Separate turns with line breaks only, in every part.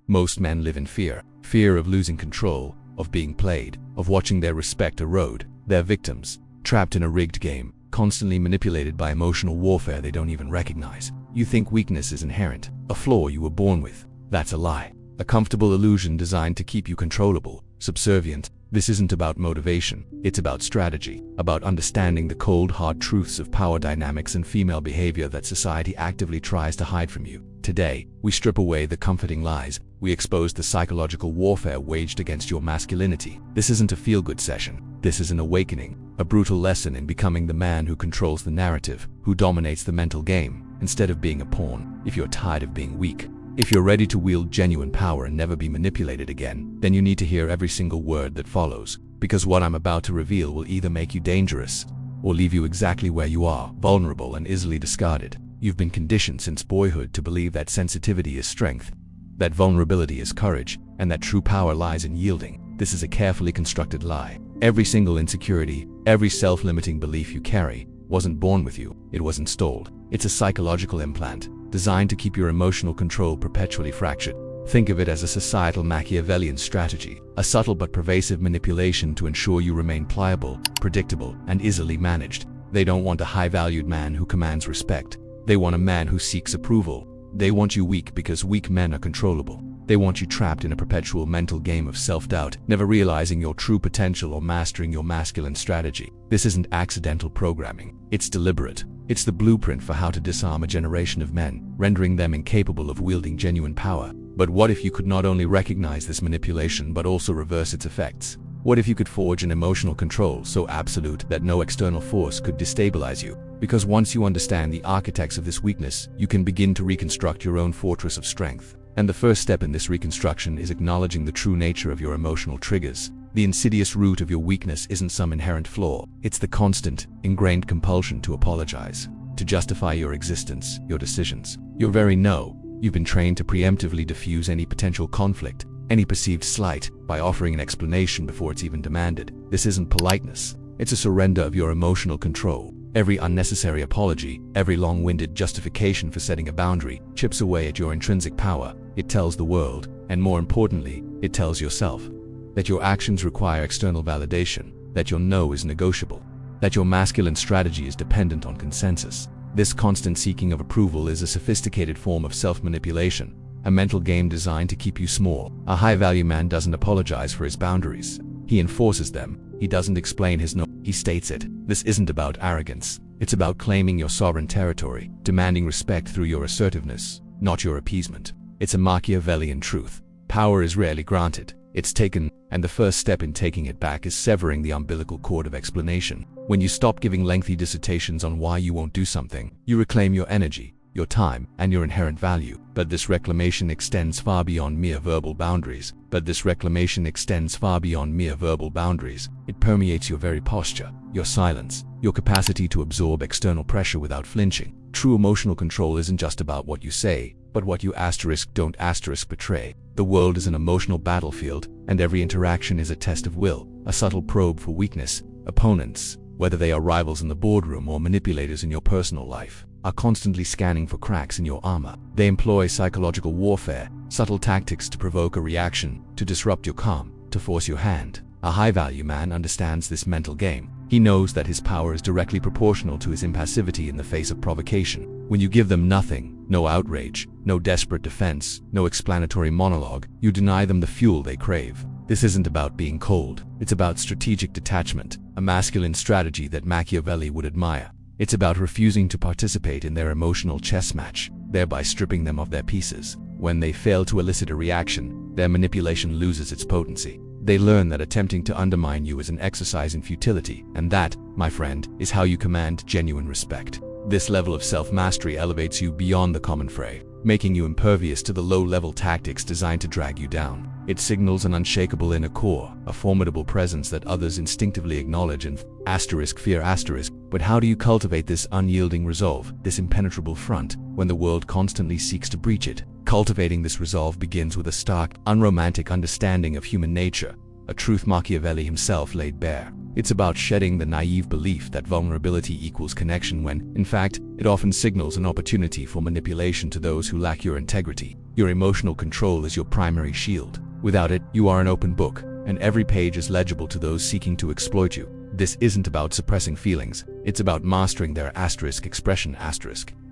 Most men live in fear. Fear of losing control, of being played, of watching their respect erode. They're victims, trapped in a rigged game, constantly manipulated by emotional warfare they don't even recognize. You think weakness is inherent, a flaw you were born with. That's a lie. A comfortable illusion designed to keep you controllable, subservient. This isn't about motivation, it's about strategy, about understanding the cold, hard truths of power dynamics and female behavior that society actively tries to hide from you. Today, we strip away the comforting lies, we expose the psychological warfare waged against your masculinity. This isn't a feel-good session, this is an awakening, a brutal lesson in becoming the man who controls the narrative, who dominates the mental game, instead of being a pawn. If you're tired of being weak, if you're ready to wield genuine power and never be manipulated again, then you need to hear every single word that follows, because what I'm about to reveal will either make you dangerous or leave you exactly where you are, vulnerable and easily discarded. You've been conditioned since boyhood to believe that sensitivity is strength, that vulnerability is courage, and that true power lies in yielding. This is a carefully constructed lie. Every single insecurity, every self-limiting belief you carry, wasn't born with you, it was installed. It's a psychological implant, designed to keep your emotional control perpetually fractured. Think of it as a societal Machiavellian strategy, a subtle but pervasive manipulation to ensure you remain pliable, predictable, and easily managed. They don't want a high-valued man who commands respect. They want a man who seeks approval. They want you weak because weak men are controllable. They want you trapped in a perpetual mental game of self-doubt, never realizing your true potential or mastering your masculine strategy. This isn't accidental programming, it's deliberate. It's the blueprint for how to disarm a generation of men, rendering them incapable of wielding genuine power. But what if you could not only recognize this manipulation but also reverse its effects? What if you could forge an emotional control so absolute that no external force could destabilize you? Because once you understand the architects of this weakness, you can begin to reconstruct your own fortress of strength. And the first step in this reconstruction is acknowledging the true nature of your emotional triggers. The insidious root of your weakness isn't some inherent flaw. It's the constant, ingrained compulsion to apologize, to justify your existence, your decisions, your very no. You've been trained to preemptively diffuse any potential conflict, any perceived slight, by offering an explanation before it's even demanded. This isn't politeness. It's a surrender of your emotional control. Every unnecessary apology, every long-winded justification for setting a boundary, chips away at your intrinsic power. It tells the world, and more importantly, it tells yourself, that your actions require external validation, that your no is negotiable, that your masculine strategy is dependent on consensus. This constant seeking of approval is a sophisticated form of self-manipulation, a mental game designed to keep you small. A high-value man doesn't apologize for his boundaries. He enforces them. He doesn't explain his no, he states it. This isn't about arrogance. It's about claiming your sovereign territory, demanding respect through your assertiveness, not your appeasement. It's a Machiavellian truth. Power is rarely granted. It's taken, and the first step in taking it back is severing the umbilical cord of explanation. When you stop giving lengthy dissertations on why you won't do something, you reclaim your energy, your time, and your inherent value. But this reclamation extends far beyond mere verbal boundaries. It permeates your very posture, your silence, your capacity to absorb external pressure without flinching. True emotional control isn't just about what you say, but what you don't betray. The world is an emotional battlefield, and every interaction is a test of will, a subtle probe for weakness. Opponents, whether they are rivals in the boardroom or manipulators in your personal life, are constantly scanning for cracks in your armor. They employ psychological warfare, subtle tactics to provoke a reaction, to disrupt your calm, to force your hand. A high-value man understands this mental game. He knows that his power is directly proportional to his impassivity in the face of provocation. When you give them nothing, no outrage, no desperate defense, no explanatory monologue, you deny them the fuel they crave. This isn't about being cold. It's about strategic detachment, a masculine strategy that Machiavelli would admire. It's about refusing to participate in their emotional chess match, thereby stripping them of their pieces. When they fail to elicit a reaction, their manipulation loses its potency. They learn that attempting to undermine you is an exercise in futility, and that, my friend, is how you command genuine respect. This level of self-mastery elevates you beyond the common fray, making you impervious to the low-level tactics designed to drag you down. It signals an unshakable inner core, a formidable presence that others instinctively acknowledge and fear. But how do you cultivate this unyielding resolve, this impenetrable front, when the world constantly seeks to breach it? Cultivating this resolve begins with a stark, unromantic understanding of human nature, a truth Machiavelli himself laid bare. It's about shedding the naive belief that vulnerability equals connection when, in fact, it often signals an opportunity for manipulation to those who lack your integrity. Your emotional control is your primary shield. Without it, you are an open book, and every page is legible to those seeking to exploit you. This isn't about suppressing feelings, it's about mastering their expression.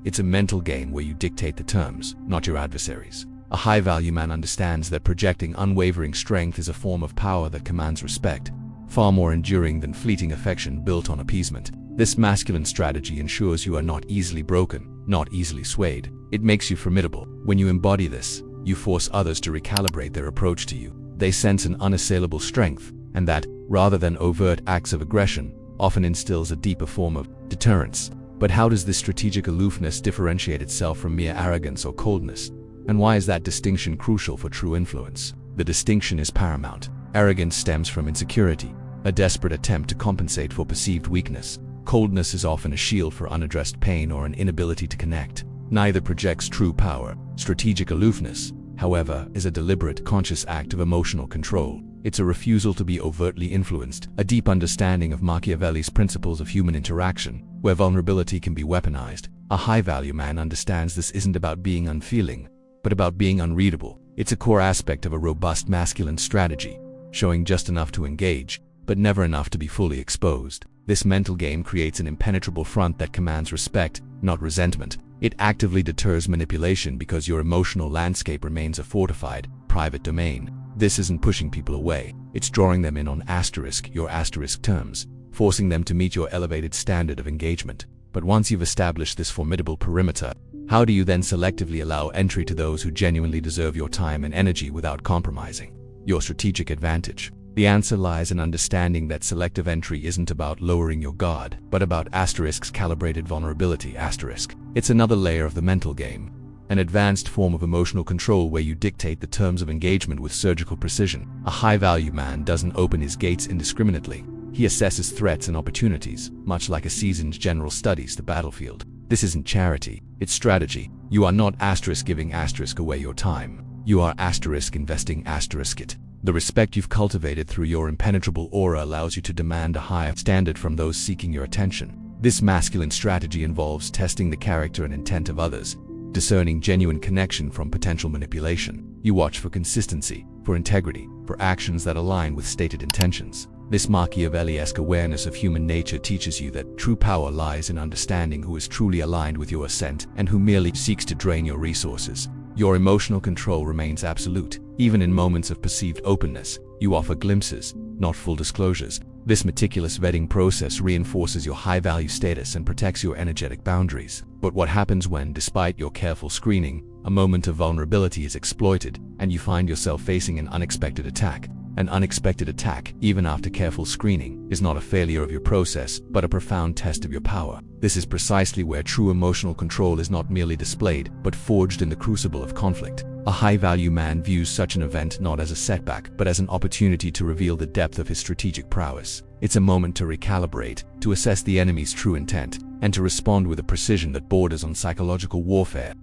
It's a mental game where you dictate the terms, not your adversaries. A high-value man understands that projecting unwavering strength is a form of power that commands respect, far more enduring than fleeting affection built on appeasement. This masculine strategy ensures you are not easily broken, not easily swayed. It makes you formidable. When you embody this, you force others to recalibrate their approach to you. They sense an unassailable strength, and that, rather than overt acts of aggression, often instills a deeper form of deterrence. But how does this strategic aloofness differentiate itself from mere arrogance or coldness? And why is that distinction crucial for true influence? The distinction is paramount. Arrogance stems from insecurity, a desperate attempt to compensate for perceived weakness. Coldness is often a shield for unaddressed pain or an inability to connect. Neither projects true power. Strategic aloofness, however, is a deliberate, conscious act of emotional control. It's a refusal to be overtly influenced, a deep understanding of Machiavelli's principles of human interaction, where vulnerability can be weaponized. A high-value man understands this isn't about being unfeeling, but about being unreadable. It's a core aspect of a robust masculine strategy, showing just enough to engage, but never enough to be fully exposed. This mental game creates an impenetrable front that commands respect, not resentment. It actively deters manipulation because your emotional landscape remains a fortified, private domain. This isn't pushing people away, it's drawing them in on your terms, forcing them to meet your elevated standard of engagement. But once you've established this formidable perimeter, how do you then selectively allow entry to those who genuinely deserve your time and energy without compromising your strategic advantage? The answer lies in understanding that selective entry isn't about lowering your guard, but about calibrated vulnerability. It's another layer of the mental game, an advanced form of emotional control where you dictate the terms of engagement with surgical precision. A high-value man doesn't open his gates indiscriminately. He assesses threats and opportunities, much like a seasoned general studies the battlefield. This isn't charity, it's strategy. You are not giving away your time. You are investing it. The respect you've cultivated through your impenetrable aura allows you to demand a higher standard from those seeking your attention. This masculine strategy involves testing the character and intent of others, discerning genuine connection from potential manipulation. You watch for consistency, for integrity, for actions that align with stated intentions. This Machiavelli-esque awareness of human nature teaches you that true power lies in understanding who is truly aligned with your ascent and who merely seeks to drain your resources. Your emotional control remains absolute. Even in moments of perceived openness, you offer glimpses, not full disclosures. This meticulous vetting process reinforces your high-value status and protects your energetic boundaries. But what happens when, despite your careful screening, a moment of vulnerability is exploited and you find yourself facing an unexpected attack? An unexpected attack, even after careful screening, is not a failure of your process, but a profound test of your power. This is precisely where true emotional control is not merely displayed, but forged in the crucible of conflict. A high-value man views such an event not as a setback, but as an opportunity to reveal the depth of his strategic prowess. It's a moment to recalibrate, to assess the enemy's true intent, and to respond with a precision that borders on psychological warfare.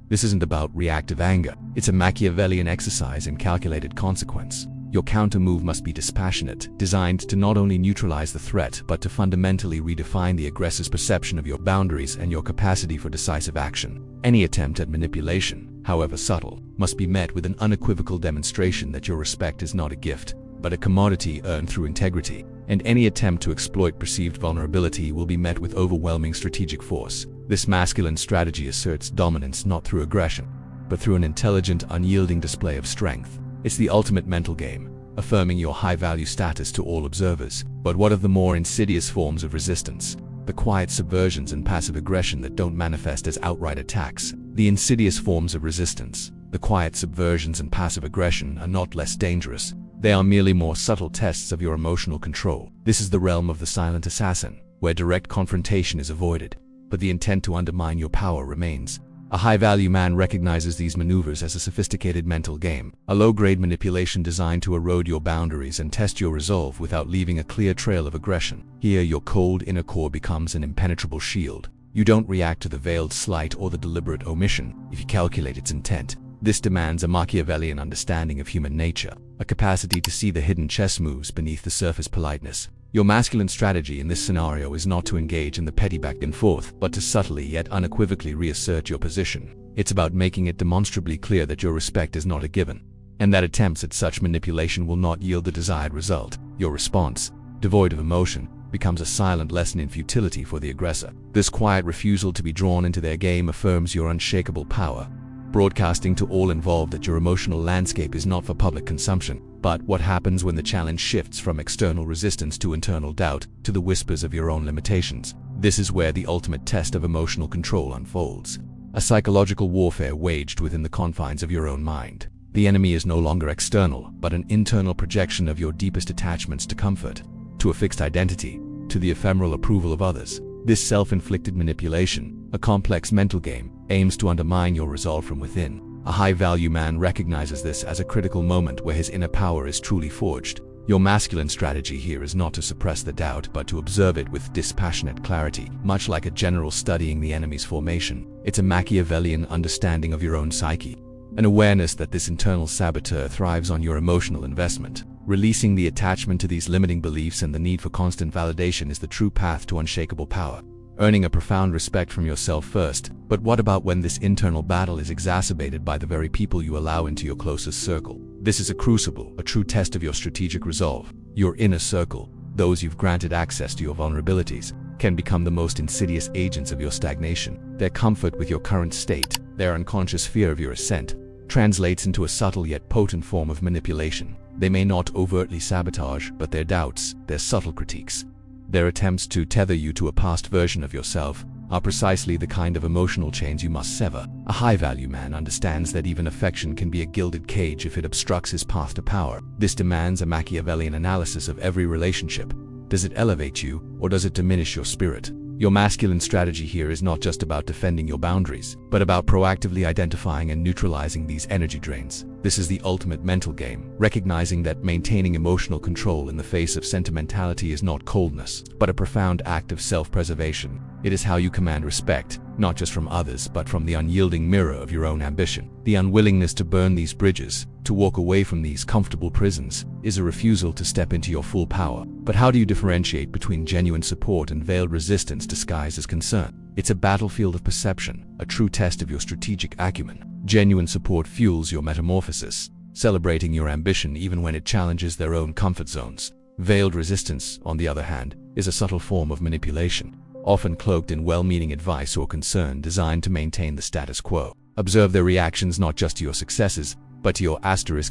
This isn't about reactive anger. It's a Machiavellian exercise in calculated consequence. Your counter-move must be dispassionate, designed to not only neutralize the threat, but to fundamentally redefine the aggressor's perception of your boundaries and your capacity for decisive action. Any attempt at manipulation, however subtle, must be met with an unequivocal demonstration that your respect is not a gift, but a commodity earned through integrity. And any attempt to exploit perceived vulnerability will be met with overwhelming strategic force. This masculine strategy asserts dominance not through aggression, but through an intelligent, unyielding display of strength. It's the ultimate mental game, affirming your high-value status to all observers. But what of the more insidious forms of resistance? The quiet subversions and passive aggression that don't manifest as outright attacks. The insidious forms of resistance, the quiet subversions and passive aggression, are not less dangerous. They are merely more subtle tests of your emotional control. This is the realm of the silent assassin, where direct confrontation is avoided, but the intent to undermine your power remains. A high-value man recognizes these maneuvers as a sophisticated mental game, a low-grade manipulation designed to erode your boundaries and test your resolve without leaving a clear trail of aggression. Here, your cold inner core becomes an impenetrable shield. You don't react to the veiled slight or the deliberate omission if you calculate its intent. This demands a Machiavellian understanding of human nature, a capacity to see the hidden chess moves beneath the surface politeness. Your masculine strategy in this scenario is not to engage in the petty back and forth, but to subtly yet unequivocally reassert your position. It's about making it demonstrably clear that your respect is not a given, and that attempts at such manipulation will not yield the desired result. Your response, devoid of emotion, becomes a silent lesson in futility for the aggressor. This quiet refusal to be drawn into their game affirms your unshakable power, broadcasting to all involved that your emotional landscape is not for public consumption. But what happens when the challenge shifts from external resistance to internal doubt, to the whispers of your own limitations? This is where the ultimate test of emotional control unfolds. A psychological warfare waged within the confines of your own mind. The enemy is no longer external, but an internal projection of your deepest attachments to comfort, to a fixed identity, to the ephemeral approval of others. This self-inflicted manipulation, a complex mental game, aims to undermine your resolve from within. A high-value man recognizes this as a critical moment where his inner power is truly forged. Your masculine strategy here is not to suppress the doubt, but to observe it with dispassionate clarity, much like a general studying the enemy's formation. It's a Machiavellian understanding of your own psyche, an awareness that this internal saboteur thrives on your emotional investment. Releasing the attachment to these limiting beliefs and the need for constant validation is the true path to unshakable power. Earning a profound respect from yourself first, but what about when this internal battle is exacerbated by the very people you allow into your closest circle? This is a crucible, a true test of your strategic resolve. Your inner circle, those you've granted access to your vulnerabilities, can become the most insidious agents of your stagnation. Their comfort with your current state, their unconscious fear of your ascent, translates into a subtle yet potent form of manipulation. They may not overtly sabotage, but their doubts, their subtle critiques, their attempts to tether you to a past version of yourself, are precisely the kind of emotional chains you must sever. A high-value man understands that even affection can be a gilded cage if it obstructs his path to power. This demands a Machiavellian analysis of every relationship. Does it elevate you, or does it diminish your spirit? Your masculine strategy here is not just about defending your boundaries, but about proactively identifying and neutralizing these energy drains. This is the ultimate mental game, recognizing that maintaining emotional control in the face of sentimentality is not coldness, but a profound act of self-preservation. It is how you command respect, not just from others, but from the unyielding mirror of your own ambition. The unwillingness to burn these bridges, to walk away from these comfortable prisons, is a refusal to step into your full power. But how do you differentiate between genuine support and veiled resistance disguised as concern? It's a battlefield of perception, a true test of your strategic acumen. Genuine support fuels your metamorphosis, celebrating your ambition even when it challenges their own comfort zones. Veiled resistance, on the other hand, is a subtle form of manipulation, often cloaked in well-meaning advice or concern designed to maintain the status quo. Observe their reactions not just to your successes, but to your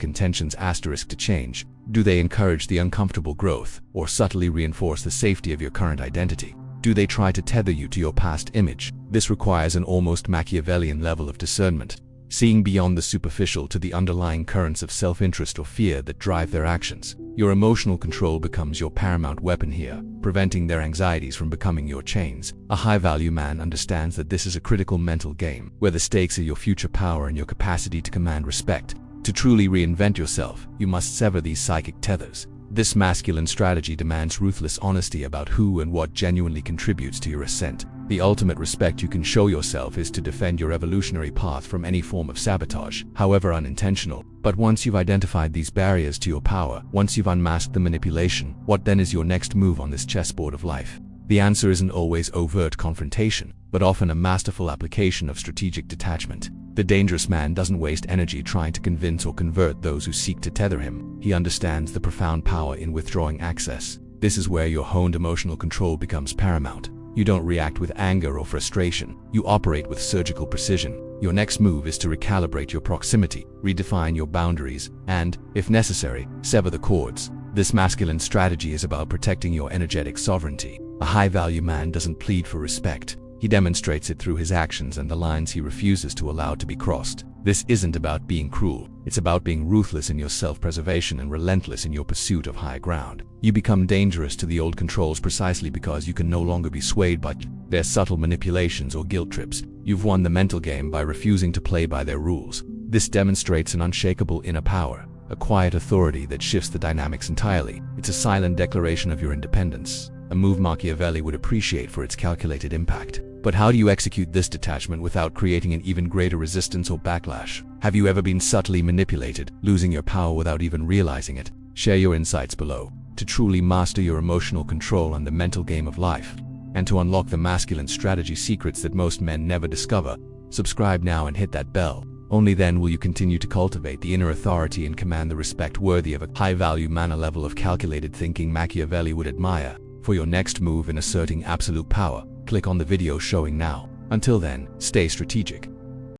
intentions to change. Do they encourage the uncomfortable growth, or subtly reinforce the safety of your current identity? Do they try to tether you to your past image? This requires an almost Machiavellian level of discernment, seeing beyond the superficial to the underlying currents of self-interest or fear that drive their actions. Your emotional control becomes your paramount weapon here, preventing their anxieties from becoming your chains. A high-value man understands that this is a critical mental game, where the stakes are your future power and your capacity to command respect. To truly reinvent yourself, you must sever these psychic tethers. This masculine strategy demands ruthless honesty about who and what genuinely contributes to your ascent. The ultimate respect you can show yourself is to defend your evolutionary path from any form of sabotage, however unintentional. But once you've identified these barriers to your power, once you've unmasked the manipulation, what then is your next move on this chessboard of life? The answer isn't always overt confrontation, but often a masterful application of strategic detachment. The dangerous man doesn't waste energy trying to convince or convert those who seek to tether him. He understands the profound power in withdrawing access. This is where your honed emotional control becomes paramount. You don't react with anger or frustration. You operate with surgical precision. Your next move is to recalibrate your proximity, redefine your boundaries, and, if necessary, sever the cords. This masculine strategy is about protecting your energetic sovereignty. A high-value man doesn't plead for respect. He demonstrates it through his actions and the lines he refuses to allow to be crossed. This isn't about being cruel. It's about being ruthless in your self-preservation and relentless in your pursuit of high ground. You become dangerous to the old controls precisely because you can no longer be swayed by their subtle manipulations or guilt trips. You've won the mental game by refusing to play by their rules. This demonstrates an unshakable inner power, a quiet authority that shifts the dynamics entirely. It's a silent declaration of your independence, a move Machiavelli would appreciate for its calculated impact. But how do you execute this detachment without creating an even greater resistance or backlash? Have you ever been subtly manipulated, losing your power without even realizing it? Share your insights below. to truly master your emotional control and the mental game of life, and to unlock the masculine strategy secrets that most men never discover. Subscribe now and hit that bell. Only then will you continue to cultivate the inner authority and command the respect worthy of a high-value man. A level of calculated thinking Machiavelli would admire. For your next move in asserting absolute power, click on the video showing now. Until then, stay strategic.